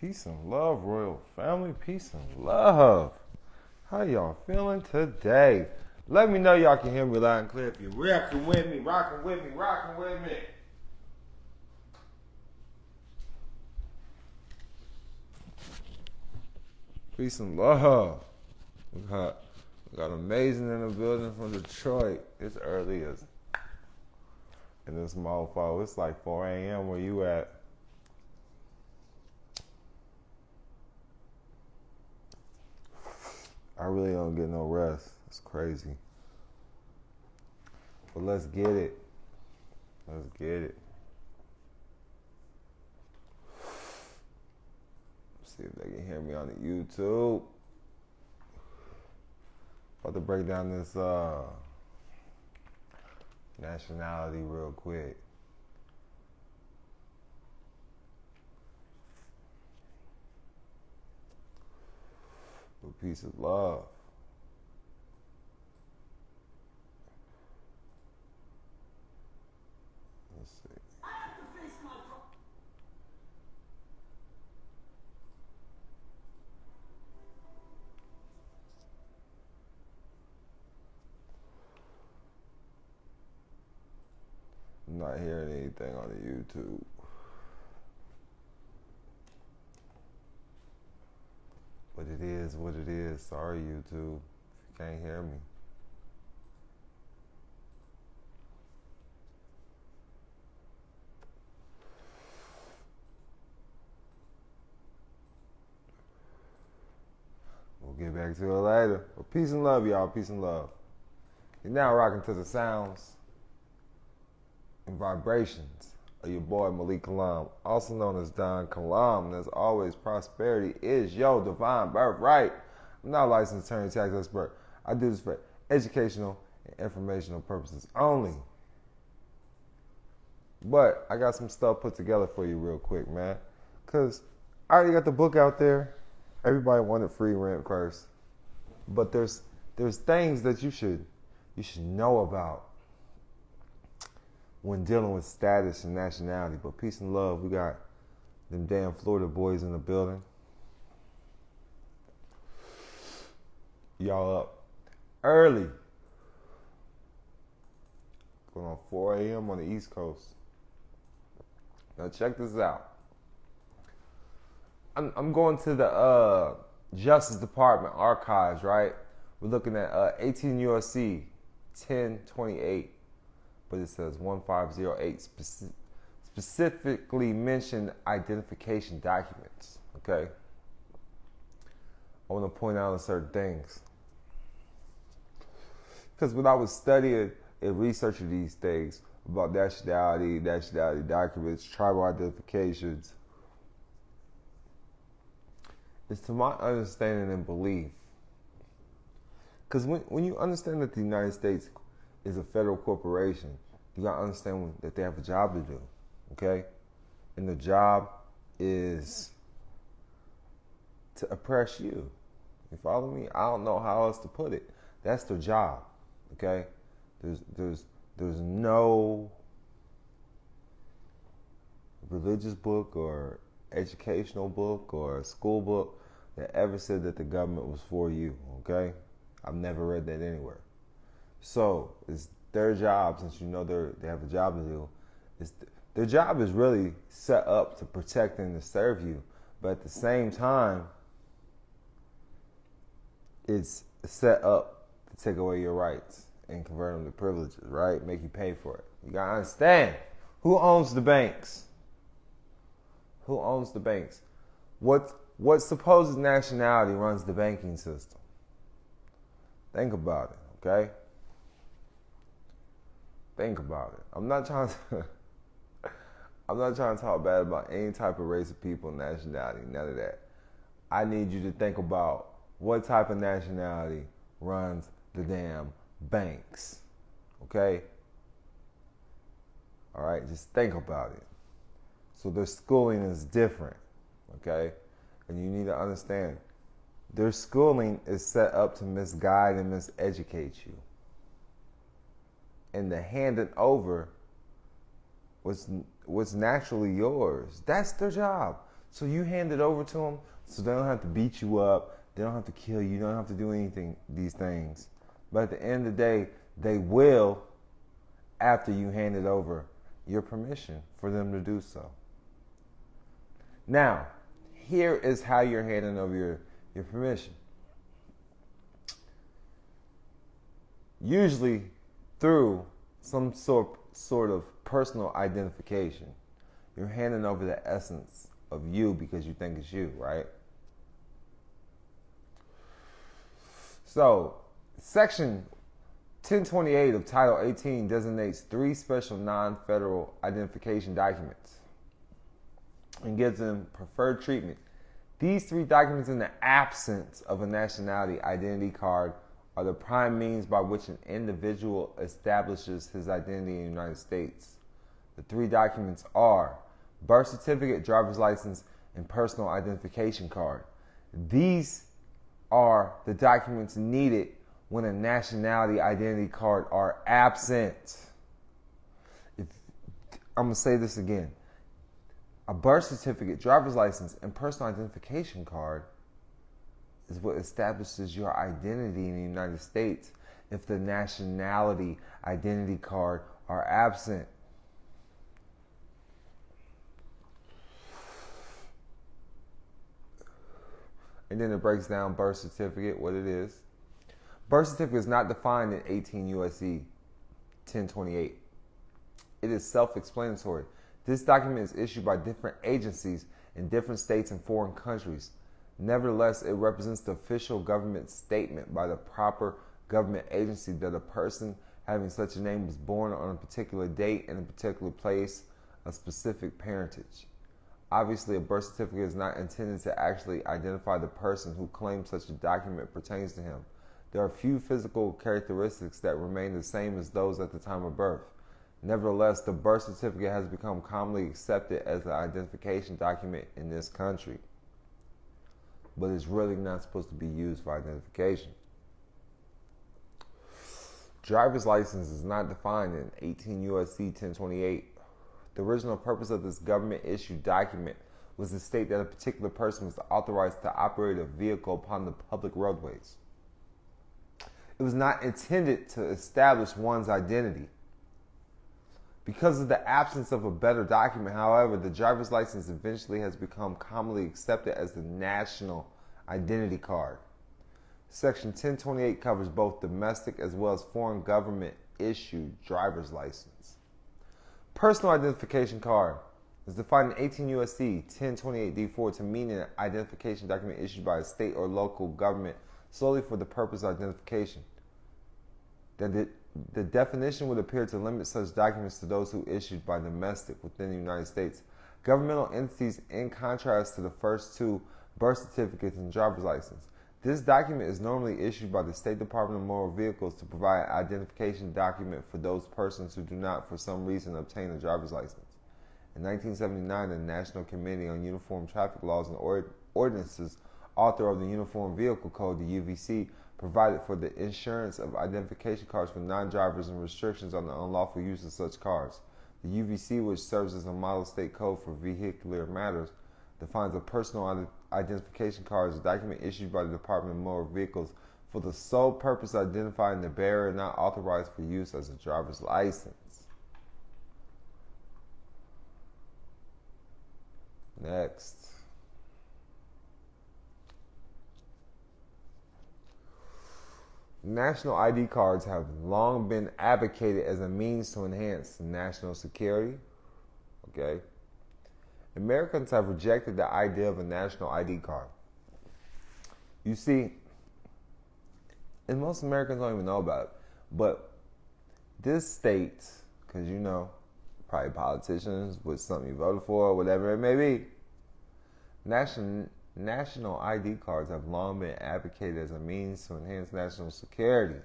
Peace and love, royal family. Peace and love. How y'all feeling today? Let me know y'all can hear me loud and clear. If you're rocking with me, rocking with me, rocking with me. Peace and love. We got amazing in the building from Detroit. It's early as in this mofo. It's like 4 a.m. where you at. I really don't get no rest. It's crazy. But let's get it. Let's get it. See if they can hear me on the YouTube. About to break down this nationality real quick. A piece of love. Let's see. I'm not hearing anything on the YouTube. But it is what it is. Sorry, YouTube, if you can't hear me. We'll get back to it later. But peace and love, y'all. Peace and love. You're now rocking to the sounds and vibrations of your boy Malik Kilam, also known as TheDonKilam. And as always, prosperity is your divine birthright. I'm not a licensed attorney, tax expert. I do this for educational and informational purposes only. But I got some stuff put together for you real quick, man. Because I already got the book out there. Everybody wanted free rent first. But there's things that you should know about when dealing with status and nationality. But peace and love, we got them damn Florida boys in the building. Y'all up early. Going on 4 a.m. on the East Coast. Now check this out. I'm going to the Justice Department archives, right? We're looking at 18 U.S.C. 1028. But it says 1508 specifically mentioned identification documents, okay? I want to point out certain things. Because when I was studying and researching these things about nationality documents, tribal identifications, it's to my understanding and belief. Because when you understand that the United States is a federal corporation, you gotta understand that they have a job to do, okay? And the job is to oppress you. You follow me? I don't know how else to put it. That's their job, okay? There's no religious book or educational book or school book that ever said that the government was for you, okay? I've never read that anywhere. So it's their job, since you know they have a job to do. Their job is really set up to protect and to serve you, but at the same time, it's set up to take away your rights and convert them to privileges, right? Make you pay for it. You gotta understand, who owns the banks? Who owns the banks? What supposed nationality runs the banking system? Think about it, okay? Think about it. I'm not trying to talk bad about any type of race of people, nationality, none of that. I need you to think about what type of nationality runs the damn banks. Okay? All right, just think about it. So their schooling is different, okay? And you need to understand, their schooling is set up to misguide and miseducate you. And to hand it over what's naturally yours. That's their job. So you hand it over to them so they don't have to beat you up, they don't have to kill you, you don't have to do anything, these things. But at the end of the day, they will, after you hand it over, your permission for them to do so. Now, here is how you're handing over your permission. Usually through some sort of personal identification. You're handing over the essence of you because you think it's you, right? So, Section 1028 of Title 18 designates 3 special non-federal identification documents and gives them preferred treatment. These 3 documents, in the absence of a nationality identity card, are the prime means by which an individual establishes his identity in the United States. The 3 documents are birth certificate, driver's license, and personal identification card. These are the documents needed when a nationality identity card are absent. I'm going to say this again. A birth certificate, driver's license, and personal identification card is what establishes your identity in the United States if the nationality identity card are absent. And then it breaks down birth certificate, what it is. Birth certificate is not defined in 18 U.S.C. 1028. It is self-explanatory. This document is issued by different agencies in different states and foreign countries. Nevertheless, it represents the official government statement by the proper government agency that a person having such a name was born on a particular date in a particular place, a specific parentage. Obviously, a birth certificate is not intended to actually identify the person who claims such a document pertains to him. There are few physical characteristics that remain the same as those at the time of birth. Nevertheless, the birth certificate has become commonly accepted as an identification document in this country, but it's really not supposed to be used for identification. Driver's license is not defined in 18 U.S.C. 1028. The original purpose of this government-issued document was to state that a particular person was authorized to operate a vehicle upon the public roadways. It was not intended to establish one's identity. Because of the absence of a better document, however, the driver's license eventually has become commonly accepted as the national identity card. Section 1028 covers both domestic as well as foreign government-issued driver's license. Personal identification card is defined in 18 U.S.C. 1028 D4 to mean an identification document issued by a state or local government solely for the purpose of identification. The definition would appear to limit such documents to those who issued by domestic within the United States. Governmental entities, in contrast to the first 2, birth certificates and driver's license. This document is normally issued by the State Department of Motor Vehicles to provide an identification document for those persons who do not, for some reason, obtain a driver's license. In 1979, the National Committee on Uniform Traffic Laws and Ordinances, author of the Uniform Vehicle Code, the UVC, provided for the insurance of identification cards for non-drivers and restrictions on the unlawful use of such cards. The UVC, which serves as a model state code for vehicular matters, defines a personal identification card as a document issued by the Department of Motor Vehicles for the sole purpose of identifying the bearer not authorized for use as a driver's license. Next. National ID cards have long been advocated as a means to enhance national security. Okay. Americans have rejected the idea of a national ID card. You see, and most Americans don't even know about it, but this states, because you know, probably politicians with something you voted for, whatever it may be, national ID cards have long been advocated as a means to enhance national security.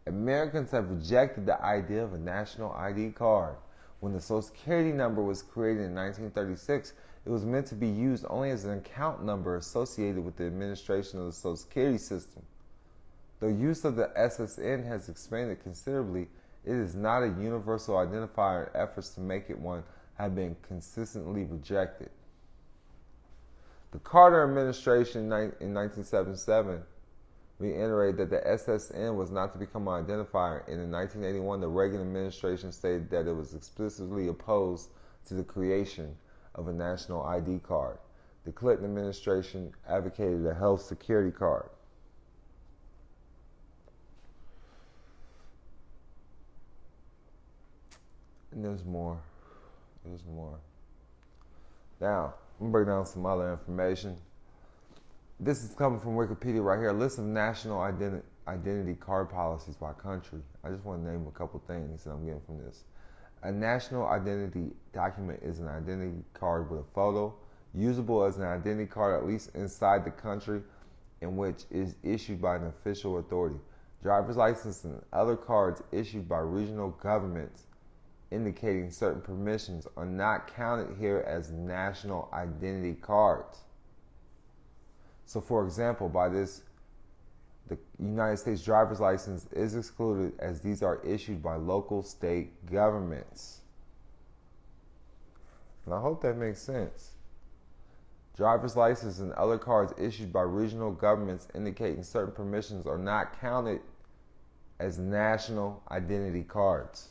Americans have rejected the idea of a national ID card. When the Social Security number was created in 1936, it was meant to be used only as an account number associated with the administration of the Social Security system. Though use of the SSN has expanded considerably, it is not a universal identifier, and efforts to make it one have been consistently rejected. The Carter administration in 1977 reiterated that the SSN was not to become an identifier, and in 1981 the Reagan administration stated that it was explicitly opposed to the creation of a national ID card. The Clinton administration advocated a health security card. And there's more. There's more. Now, I'm going to break down some other information. This is coming from Wikipedia right here. A list of national identity card policies by country. I just want to name a couple things that I'm getting from this. A national identity document is an identity card with a photo, usable as an identity card at least inside the country in which it is issued by an official authority. Driver's license and other cards issued by regional governments indicating certain permissions are not counted here as national identity cards. So, for example, by this, the United States driver's license is excluded as these are issued by local state governments. And I hope that makes sense. Driver's license and other cards issued by regional governments indicating certain permissions are not counted as national identity cards.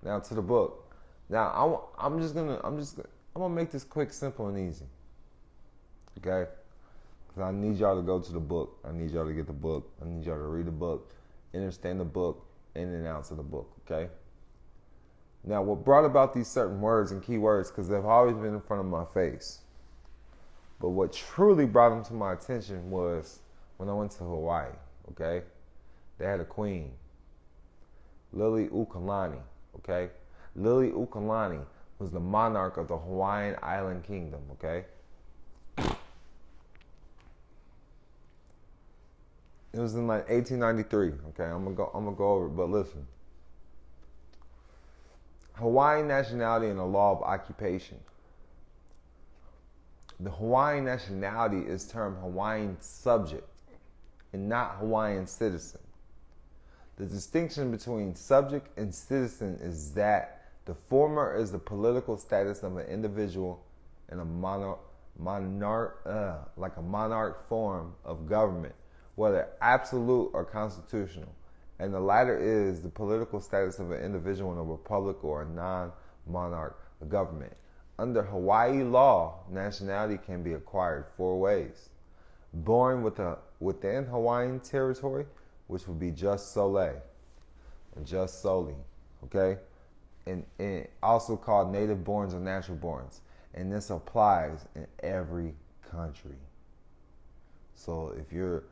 Now to the book. Now I'm gonna make this quick, simple, and easy. Okay? Because I need y'all to go to the book. I need y'all to get the book. I need y'all to read the book, understand the book, in and outs of the book. Okay? Now, what brought about these certain words and key words, because they've always been in front of my face, but what truly brought them to my attention was when I went to Hawaii. Okay? They had a queen, Liliuokalani. Okay? Liliuokalani was the monarch of the Hawaiian Island Kingdom. Okay? It was in like 1893. Okay, I'm gonna go over it, but listen. Hawaiian nationality and the law of occupation. The Hawaiian nationality is termed Hawaiian subject and not Hawaiian citizen. The distinction between subject and citizen is that the former is the political status of an individual in a monarch form of government, whether absolute or constitutional, and the latter is the political status of an individual in a republic or a non-monarch government. Under Hawaii law, nationality can be acquired 4 ways. Born within Hawaiian territory, which would be Jus Soli, or Jus Soli, okay? And also called native borns or natural borns. And this applies in every country. So if your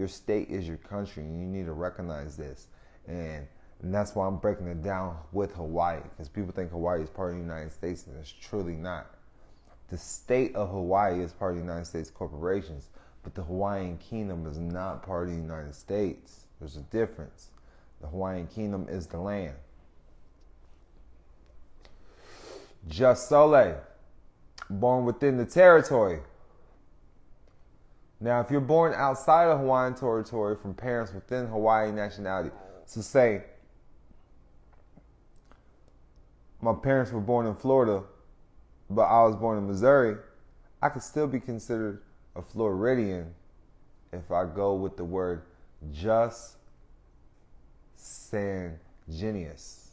state is your country, and you need to recognize this. And that's why I'm breaking it down with Hawaii, because people think Hawaii is part of the United States, and it's truly not. The state of Hawaii is part of the United States corporations, but the Hawaiian Kingdom is not part of the United States. There's a difference. The Hawaiian Kingdom is the land. Jus Soli, born within the territory. Now, if you're born outside of Hawaiian territory from parents within Hawaii nationality, so say my parents were born in Florida, but I was born in Missouri, I could still be considered a Floridian if I go with the word Jus Sanguinis.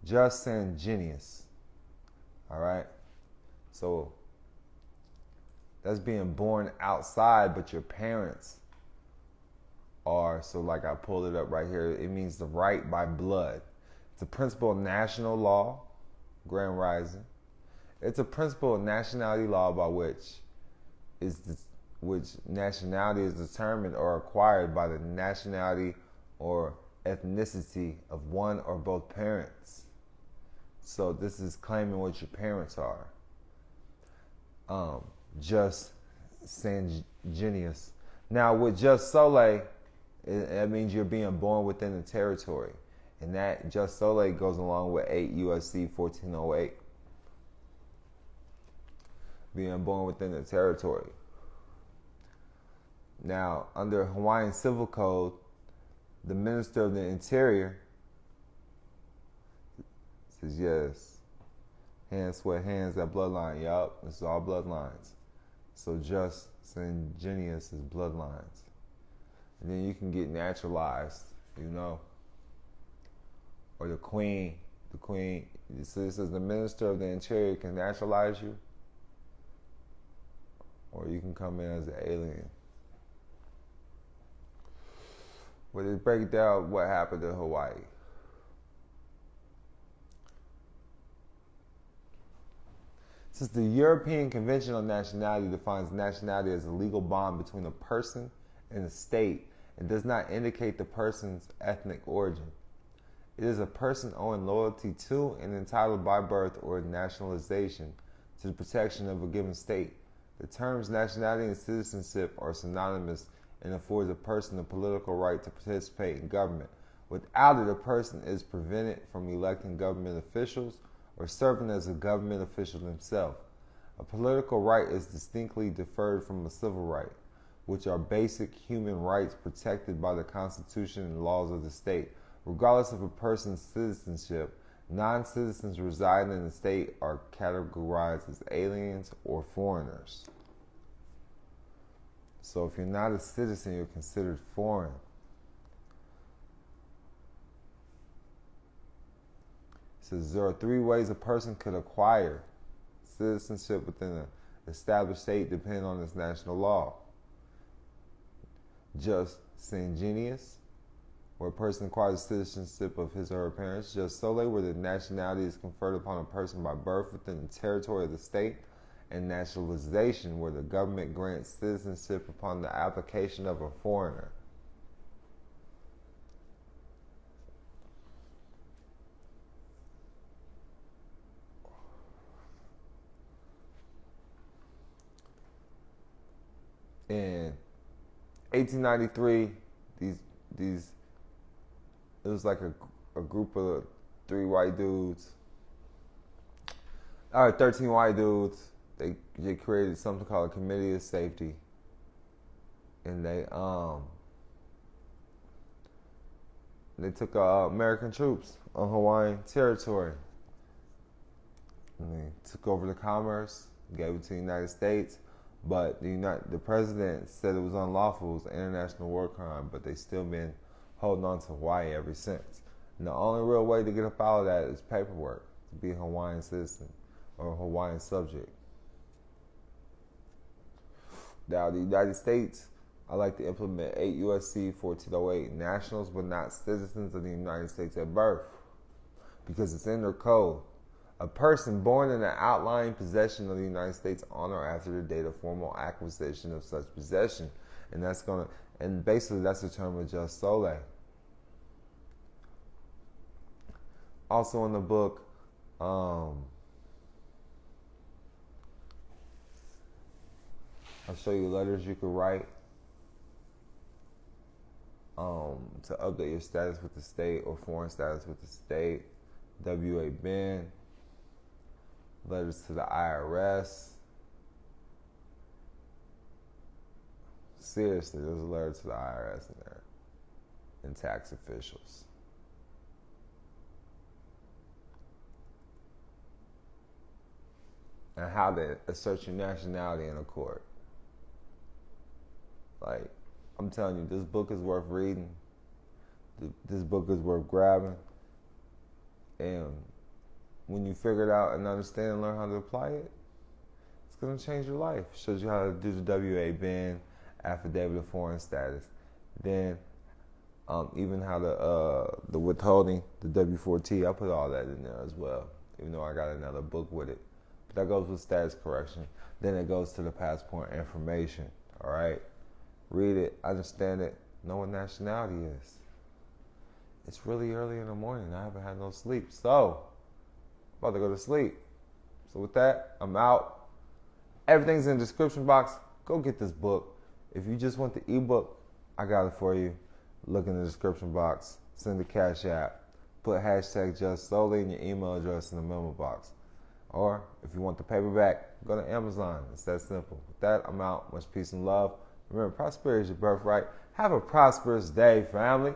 Jus Sanguinis. All right? So that's being born outside, but your parents are, so like I pulled it up right here, it means the right by blood. It's a principle of national law, Grand Rising. It's a principle of nationality law by which nationality is determined or acquired by the nationality or ethnicity of one or both parents. So this is claiming what your parents are. Jus Sanguinis. Now with Jus Soli, that means you're being born within the territory. And that Jus Soli goes along with 8 U.S.C. 1408. Being born within the territory. Now, under Hawaiian Civil Code, the Minister of the Interior says yes. Hands, sweat, hands, that bloodline. Yup, this is all bloodlines. So Jus Sanguinis is bloodlines. And then you can get naturalized, Or the queen. So this is the minister of the interior can naturalize you. Or you can come in as an alien. But they break down what happened in Hawaii. Since the European Convention on Nationality defines nationality as a legal bond between a person and a state and does not indicate the person's ethnic origin, it is a person owing loyalty to and entitled by birth or nationalization to the protection of a given state. The terms nationality and citizenship are synonymous and affords a person the political right to participate in government. Without it, a person is prevented from electing government officials or serving as a government official himself. A political right is distinctly differed from a civil right, which are basic human rights protected by the Constitution and laws of the state. Regardless of a person's citizenship, non-citizens residing in the state are categorized as aliens or foreigners. So if you're not a citizen, you're considered foreign. It says there are 3 ways a person could acquire citizenship within an established state depending on its national law. Jus Sanguinis, where a person acquires citizenship of his or her parents. Jus Soli, where the nationality is conferred upon a person by birth within the territory of the state. And naturalization, where the government grants citizenship upon the application of a foreigner. In 1893, these it was like a group of 13 white dudes. They created something called a Committee of Safety, and they took American troops on Hawaiian territory, and they took over the commerce, gave it to the United States. But the president said it was unlawful, it was an international war crime, but they still been holding on to Hawaii ever since. And the only real way to get up out of that is paperwork, to be a Hawaiian citizen or a Hawaiian subject. Now, the United States, I like to implement 8 U.S.C. 1408, nationals but not citizens of the United States at birth, because it's in their code. A person born in an outlying possession of the United States on or after the date of formal acquisition of such possession. And basically that's the term of Jus Soli. Also in the book, I'll show you letters you could write to update your status with the state or foreign status with the state. W.A. Ben. Letters to the IRS. Seriously, there's a letter to the IRS in there. And tax officials. And how to assert your nationality in a court. Like, I'm telling you, this book is worth reading. This book is worth grabbing. And when you figure it out and understand and learn how to apply it, it's going to change your life. Shows you how to do the W.A. Ben, affidavit of foreign status. Then even how the withholding, the W-4T, I put all that in there as well, even though I got another book with it. But that goes with status correction. Then it goes to the passport information, all right? Read it, understand it, know what nationality is. It's really early in the morning. I haven't had no sleep. So, about to go to sleep. So with that, I'm out. Everything's in the description box. Go get this book. If you just want the ebook, I got it for you. Look in the description box. Send the Cash App. Put hashtag Jus Soli and your email address in the memo box. Or if you want the paperback, go to Amazon. It's that simple. With that, I'm out. Much peace and love. Remember, prosperity is your birthright. Have a prosperous day, family.